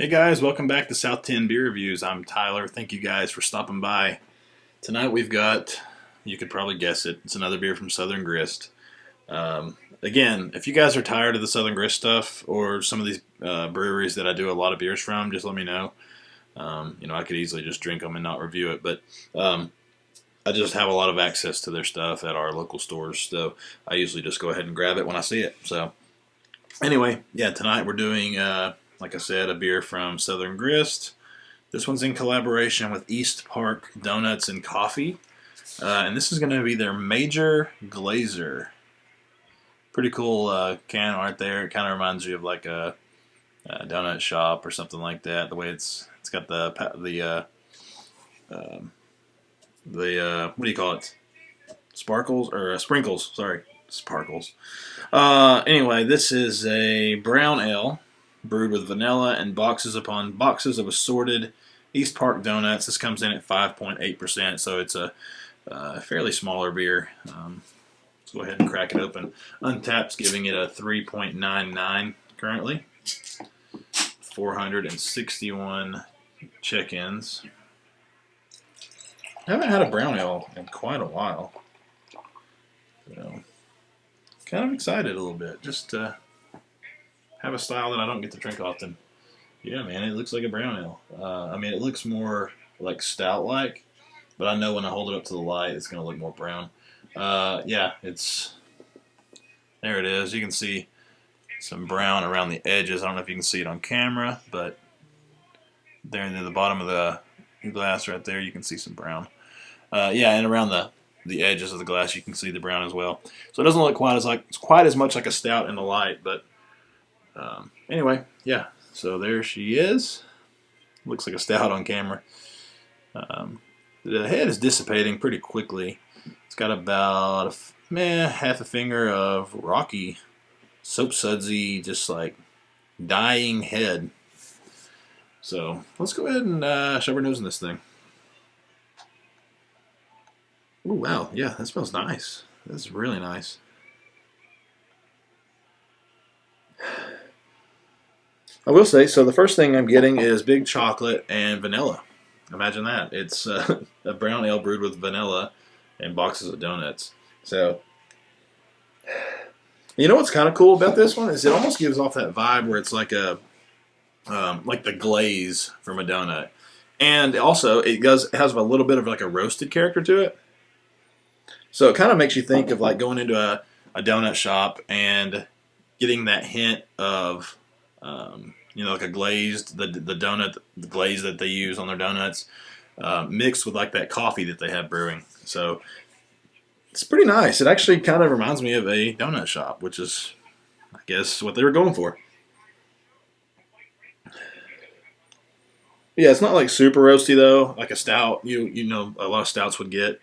Hey guys, welcome back to South 10 Beer Reviews. I'm Tyler. Thank you guys for stopping by. Tonight we've got, you could probably guess it, it's another beer from Southern Grist. Again, if you guys are tired of the Southern Grist stuff or some of these breweries that I do a lot of beers from, just let me know. I could easily just drink them and not review it, but I just have a lot of access to their stuff at our local stores, so I usually just go ahead and grab it when I see it. So anyway, yeah, tonight we're doing, like I said, a beer from Southern Grist. This one's in collaboration with East Park Donuts and Coffee, and this is going to be their Major Glazer. Pretty cool can art there. It kind of reminds you of like a donut shop or something like that. The way it's got the what do you call it? Sparkles or sprinkles? Sorry, sparkles. Anyway, this is a brown ale brewed with vanilla and boxes upon boxes of assorted East Park donuts. This comes in at 5.8%, so it's a fairly smaller beer. Let's go ahead and crack it open. Untapped's giving it a 3.99 currently. 461 check-ins. I haven't had a brown ale in quite a while. Kind of excited a little bit. Just have a style that I don't get to drink often. Yeah, man, it looks like a brown ale. It looks more like stout-like, but I know when I hold it up to the light, it's going to look more brown. Yeah, there it is. You can see some brown around the edges. I don't know if you can see it on camera, but there near the bottom of the glass right there, you can see some brown. And around the edges of the glass, you can see the brown as well. So it doesn't look quite as much like a stout in the light, but anyway, yeah. So there she is. Looks like a stout on camera. The head is dissipating pretty quickly. It's got about half a finger of rocky, soap sudsy, just like dying head. So let's go ahead and shove our nose in this thing. Oh wow, yeah, that smells nice. That's really nice. I will say, so the first thing I'm getting is big chocolate and vanilla. Imagine that. It's a brown ale brewed with vanilla and boxes of donuts. So, you know what's kind of cool about this one is it almost gives off that vibe where it's like like the glaze from a donut. And also, it has a little bit of like a roasted character to it. So it kind of makes you think of like going into a donut shop and getting that hint of, like a glazed, the donut, the glaze that they use on their donuts, mixed with like that coffee that they have brewing. So it's pretty nice. It actually kind of reminds me of a donut shop, which is, I guess, what they were going for. Yeah, it's not like super roasty though, like a stout. A lot of stouts would get.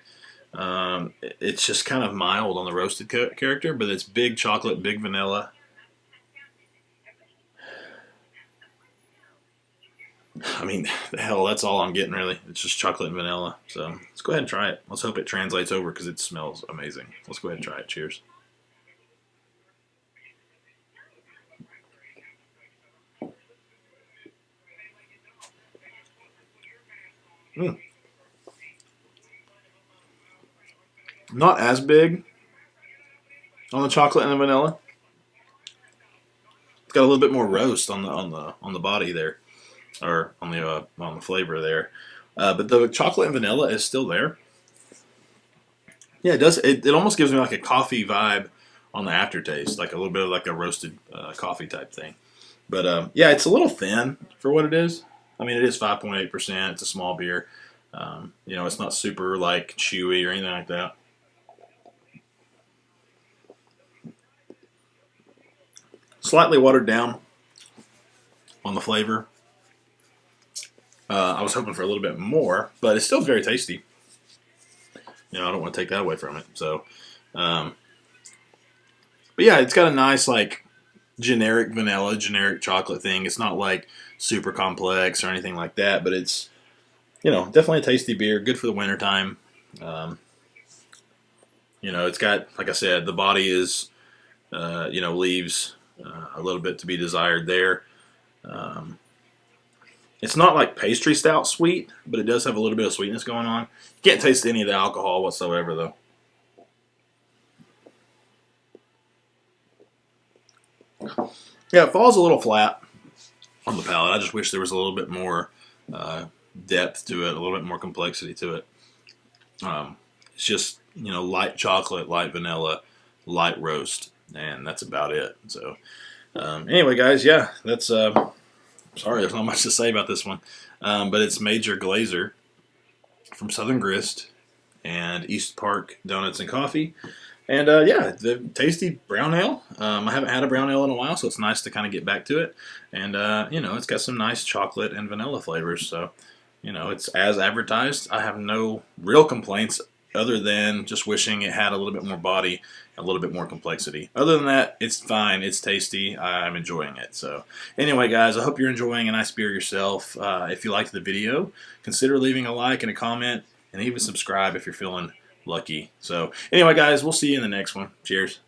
It's just kind of mild on the roasted character, but it's big chocolate, big vanilla. Hell, that's all I'm getting really. It's just chocolate and vanilla. So let's go ahead and try it. Let's hope it translates over because it smells amazing. Let's go ahead and try it. Cheers. Not as big on the chocolate and the vanilla. It's got a little bit more roast on the body there, or on the flavor there. But the chocolate and vanilla is still there. Yeah, it does. It almost gives me like a coffee vibe on the aftertaste, like a little bit of like a roasted coffee type thing. But yeah, it's a little thin for what it is. It is 5.8%. It's a small beer. It's not super like chewy or anything like that. Slightly watered down on the flavor. I was hoping for a little bit more, but it's still very tasty. I don't want to take that away from it. So, but yeah, it's got a nice like generic vanilla, generic chocolate thing. It's not like super complex or anything like that, but it's definitely a tasty beer. Good for the wintertime. It's got, like I said, the body is, leaves a little bit to be desired there. It's not like pastry stout sweet, but it does have a little bit of sweetness going on. You can't taste any of the alcohol whatsoever, though. Yeah, it falls a little flat on the palate. I just wish there was a little bit more depth to it, a little bit more complexity to it. It's just, you know, light chocolate, light vanilla, light roast, and that's about it. So, anyway, guys, yeah, that's sorry, there's not much to say about this one, but it's Major Glazer from Southern Grist and East Park Donuts and Coffee. And yeah, the tasty brown ale. I haven't had a brown ale in a while, so it's nice to kind of get back to it. And you know, it's got some nice chocolate and vanilla flavors. So, you know, it's as advertised. I have no real complaints other than just wishing it had a little bit more body, a little bit more complexity. Other than that, it's fine. It's tasty. I'm enjoying it. So anyway, guys, I hope you're enjoying a nice beer yourself. If you liked the video, consider leaving a like and a comment, and even subscribe if you're feeling lucky. So anyway, guys, we'll see you in the next one. Cheers.